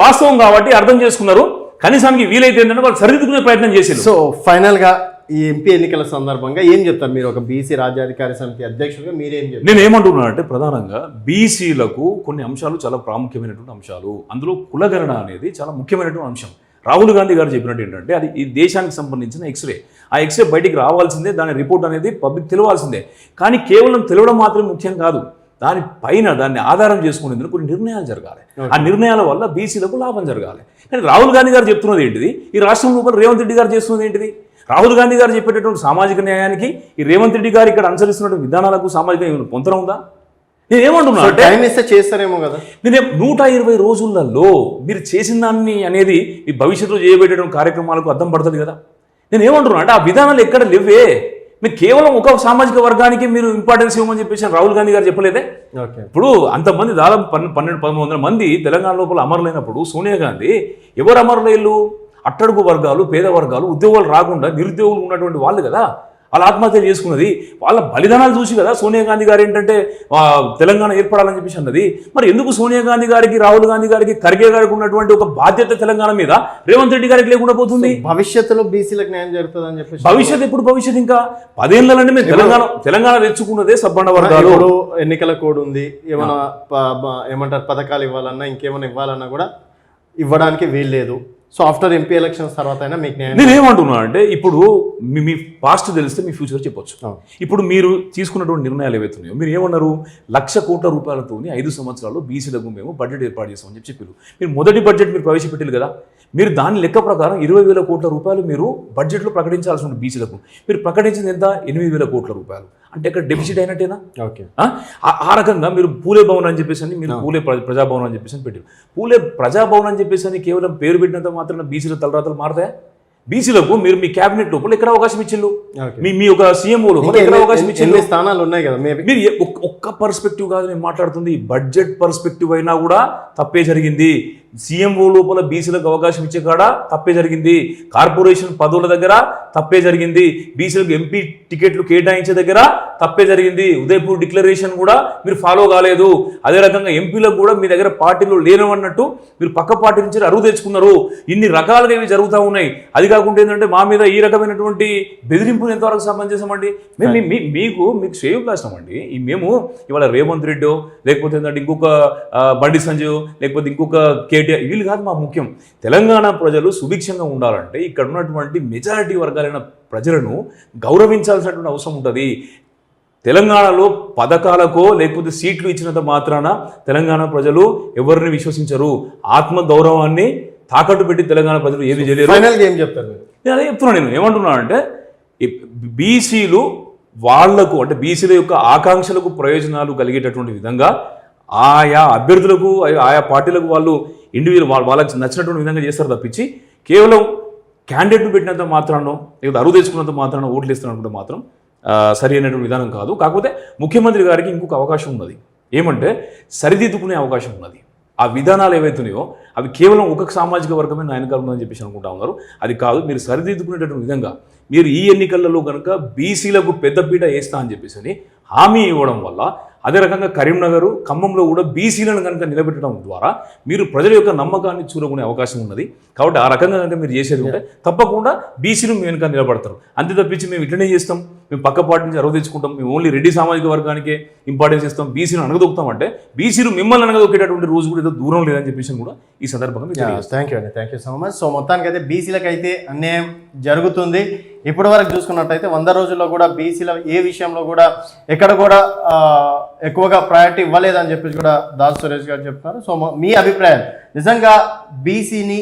వాస్తవం కాబట్టి అర్థం చేసుకున్నారు. కనీసానికి వీలైతే ఏంటంటే వాళ్ళు సరిదిద్దుకునే ప్రయత్నం చేశారు. సో ఫైనల్గా ఈ ఎంపీ ఎన్నికల సందర్భంగా ఏం చెప్తారు మీరు, ఒక బీసీ రాజ్యాధికారి సమితి అధ్యక్షుడిగా మీరేం చెప్తారు? నేను ఏమంటున్నా అంటే ప్రధానంగా బీసీలకు కొన్ని అంశాలు చాలా ప్రాముఖ్యమైనటువంటి అంశాలు, అందులో కులగణన అనేది చాలా ముఖ్యమైనటువంటి అంశం. రాహుల్ గాంధీ గారు చెప్పినట్టు ఏంటంటే అది ఈ దేశానికి సంబంధించిన ఎక్స్రే. ఆ ఎక్స్రే బయటికి రావాల్సిందే, దాని రిపోర్ట్ అనేది పబ్లిక్ తెలియాల్సిందే. కానీ కేవలం తెలియడం మాత్రం ముఖ్యం కాదు, దాన్ని ఆధారం చేసుకునేందుకు కొన్ని నిర్ణయాలు జరగాలి. ఆ నిర్ణయాల వల్ల బీసీలకు లాభం జరగాలి. కానీ రాహుల్ గాంధీ గారు చెప్తున్నది ఏంటిది, ఈ రాష్ట్రం లోపల రేవంత్ రెడ్డి గారు చేస్తున్నది ఏంటిది? రాహుల్ గాంధీ గారు చెప్పేటటువంటి సామాజిక న్యాయానికి ఈ రేవంత్ రెడ్డి గారు ఇక్కడ అనుసరిస్తున్నటువంటి విధానాలకు సామాజిక పొంతన ఉందా? నేను ఏమంటున్నా అంటే చేస్తారేమో కదా. నేను 120 రోజులలో మీరు చేసిన దాన్ని అనేది ఈ భవిష్యత్తులో చేయబెట్టేటువంటి కార్యక్రమాలకు అర్థం పడుతుంది కదా. నేను ఏమంటున్నా అంటే ఆ విధానాలు ఎక్కడ లేవే. మీరు కేవలం ఒక సామాజిక వర్గానికి మీరు ఇంపార్టెన్స్ ఇవ్వమని చెప్పేసి రాహుల్ గాంధీ గారు చెప్పలేదే. ఇప్పుడు అంతమంది దాదాపు 1200-1300 మంది తెలంగాణ లోపల అమరులైనప్పుడు సోనియా గాంధీ ఎవరు అమరులైళ్ళు? అట్టడుగు వర్గాలు, పేద వర్గాలు, ఉద్యోగాలు రాకుండా నిరుద్యోగులు ఉన్నటువంటి వాళ్ళు కదా వాళ్ళు ఆత్మహత్య చేసుకున్నది. వాళ్ళ బలిదానాలు చూసి కదా సోనియా గాంధీ గారు ఏంటంటే తెలంగాణ ఏర్పడాలని చెప్పేసి అన్నది. మరి ఎందుకు సోనియా గాంధీ గారికి, రాహుల్ గాంధీ గారికి, ఖర్గే గారికి ఉన్నటువంటి ఒక బాధ్యత తెలంగాణ మీద రేవంత్ రెడ్డి గారికి లేకుండా పోతుంది? భవిష్యత్తులో బీసీలకు న్యాయం జరుగుతుంది అని చెప్పేసి భవిష్యత్తు ఎప్పుడు? భవిష్యత్తు ఇంకా 10 ఏళ్ళంటే మేము తెలంగాణ తెచ్చుకున్నదే సబ్బండ వర్గాలు. ఎన్నికల కోడ్ ఉంది, ఏమంటారు పథకాలు ఇవ్వాలన్నా ఇంకేమైనా ఇవ్వాలన్నా కూడా ఇవ్వడానికి వీల్లేదు. సో ఆఫ్టర్ ఎంపీ ఎలక్షన్స్ తర్వాత అయినా మీకు నేను ఏమంటున్నా అంటే ఇప్పుడు మీ పాస్ట్ తెలిస్తే మీ ఫ్యూచర్ చెప్పొచ్చు. ఇప్పుడు మీరు తీసుకున్నటువంటి నిర్ణయాలు ఏవైతున్నాయో మీరు ఏమన్నారు, 1,00,000 కోట్ల రూపాయలతో 5 సంవత్సరాలు బీసీలకు మేము బడ్జెట్ ఏర్పాటు చేస్తామని చెప్పారు. మీరు మొదటి బడ్జెట్ మీరు ప్రవేశపెట్టారు కదా, మీరు దాని లెక్క ప్రకారం 20,000 కోట్ల రూపాయలు మీరు బడ్జెట్లో ప్రకటించాల్సి ఉంటుంది బీసీలకు. మీరు ప్రకటించింది ఎంత? 8,000 కోట్ల రూపాయలు. అంటే ఇక్కడ డెఫిసిట్ అయినట్టేనా? ఓకే. ఆ రకంగా మీరు పూలే భవన్ అని చెప్పేసి మీరు పూలే ప్రజాభవన్ అని చెప్పేసి పెట్టారు. పూలే ప్రజాభవన్ అని చెప్పేసి కేవలం పేరు పెట్టినంత మాత్రం బీసీల తలరాతలు మారతాయా? బీసీలకు మీరు మీ క్యాబినెట్ లోపల ఎక్కడ అవకాశం ఇచ్చిండు? మీ ఒక సీఎంఓ లోపల ఎక్కడ అవకాశం ఇచ్చిండు? స్థానాలు ఉన్నాయి కదా. మీరు ఒక్క పర్స్పెక్టివ్ కాదు నేను మాట్లాడుతుంది, బడ్జెట్ పర్స్పెక్టివ్ అయినా కూడా తప్పే జరిగింది. సీఎంఓ లోపల బీసీలకు అవకాశం ఇచ్చే కాడ తప్పే జరిగింది. కార్పొరేషన్ పదవుల దగ్గర తప్పే జరిగింది. బీసీలకు ఎంపీ టికెట్లు కేటాయించే దగ్గర తప్పే జరిగింది. ఉదయపూర్ డిక్లరేషన్ కూడా మీరు ఫాలో కాలేదు. అదే రకంగా ఎంపీలకు కూడా మీ దగ్గర పార్టీలో లేనవన్నట్టు మీరు పక్క పార్టీ నుంచి అరువు తెచ్చుకున్నారు. ఇన్ని రకాలుగా ఇవి జరుగుతూ ఉన్నాయి. అది కాకుండా ఏంటంటే మా మీద ఈ రకమైనటువంటి బెదిరింపులు ఎంతవరకు సమంజసమండి? మీకు సేవ్ చేస్తాం అండి. మేము ఇవాళ రేవంత్ రెడ్డో లేకపోతే ఏంటంటే ఇంకొక బండి సంజయ్ లేకపోతే ఇంకొక కేటీఆర్ వీళ్ళు కాదు మా ముఖ్యం. తెలంగాణ ప్రజలు సుభిక్షంగా ఉండాలంటే ఇక్కడ ఉన్నటువంటి మెజారిటీ వర్గాలైన ప్రజలను గౌరవించాల్సినటువంటి అవసరం ఉంటుంది. తెలంగాణలో పథకాలకో లేకపోతే సీట్లు ఇచ్చినంత మాత్రాన తెలంగాణ ప్రజలు ఎవరిని విశ్వసించరు. ఆత్మ గౌరవాన్ని తాకట్టు పెట్టి తెలంగాణ ప్రజలు ఏది చేయలేరు. ఏం చెప్తారు? నేను అదే చెప్తున్నాను. నేను ఏమంటున్నాను అంటే బీసీలు వాళ్లకు అంటే బీసీల యొక్క ఆకాంక్షలకు ప్రయోజనాలు కలిగేటటువంటి విధంగా ఆయా అభ్యర్థులకు ఆయా పార్టీలకు వాళ్ళు ఇండివిజువల్ వాళ్ళకి నచ్చినటువంటి విధంగా చేస్తారు తప్పించి కేవలం క్యాండిడేట్ను పెట్టినంత మాత్రానో లేదా అరువు తెచ్చుకున్నంత మాత్రాన ఓట్లు ఇస్తున్నప్పుడు మాత్రం సరి అయినటువంటి విధానం కాదు. కాకపోతే ముఖ్యమంత్రి గారికి ఇంకొక అవకాశం ఉన్నది, ఏమంటే సరిదిద్దుకునే అవకాశం ఉన్నది. ఆ విధానాలు ఏవైతున్నాయో అవి కేవలం ఒక సామాజిక వర్గమే నాయనకాలం ఉందని చెప్పేసి అనుకుంటా ఉన్నారు. అది కాదు, మీరు సరిదిద్దుకునేటటువంటి విధంగా మీరు ఈ ఎన్నికలలో కనుక బీసీలకు పెద్దపీట వేస్తా అని చెప్పేసి హామీ ఇవ్వడం వల్ల, అదే రకంగా కరీంనగర్ ఖమ్మంలో కూడా బీసీలను కనుక నిలబెట్టడం ద్వారా మీరు ప్రజల యొక్క నమ్మకాన్ని చూరగొనే అవకాశం ఉన్నది. కాబట్టి ఆ రకంగా కనుక మీరు చేసేది ఉంటే తప్పకుండా బీసీలు మేము వెనుక నిలబడతారు. అంతే తప్పించి మేము ఇట్లనే చేస్తాం, మేము పక్క పార్టీ నుంచి అరువు తెచ్చుకుంటాం, మేము ఓన్లీ రెడ్డి సామాజిక వర్గానికే ఇంపార్టెన్స్ ఇస్తాం, బీసీలు అనగదొక్కుతామంటే బీసీలు మిమ్మల్ని అనగదొక్కేటటువంటి రోజు కూడా ఏదో దూరం లేదని చెప్పేసి కూడా ఈ సందర్భంగా thank you so much. So మొత్తానికి అయితే బీసీలకు అయితే అన్యాయం జరుగుతుంది. ఇప్పటి వరకు చూసుకున్నట్టయితే 100 రోజుల్లో కూడా బీసీల ఏ విషయంలో కూడా ఎక్కడ కూడా ఎక్కువగా ప్రయారిటీ ఇవ్వలేదని చెప్పేసి కూడా దాస్ సురేష్ గారు చెప్తున్నారు. సో మీ అభిప్రాయం నిజంగా బీసీని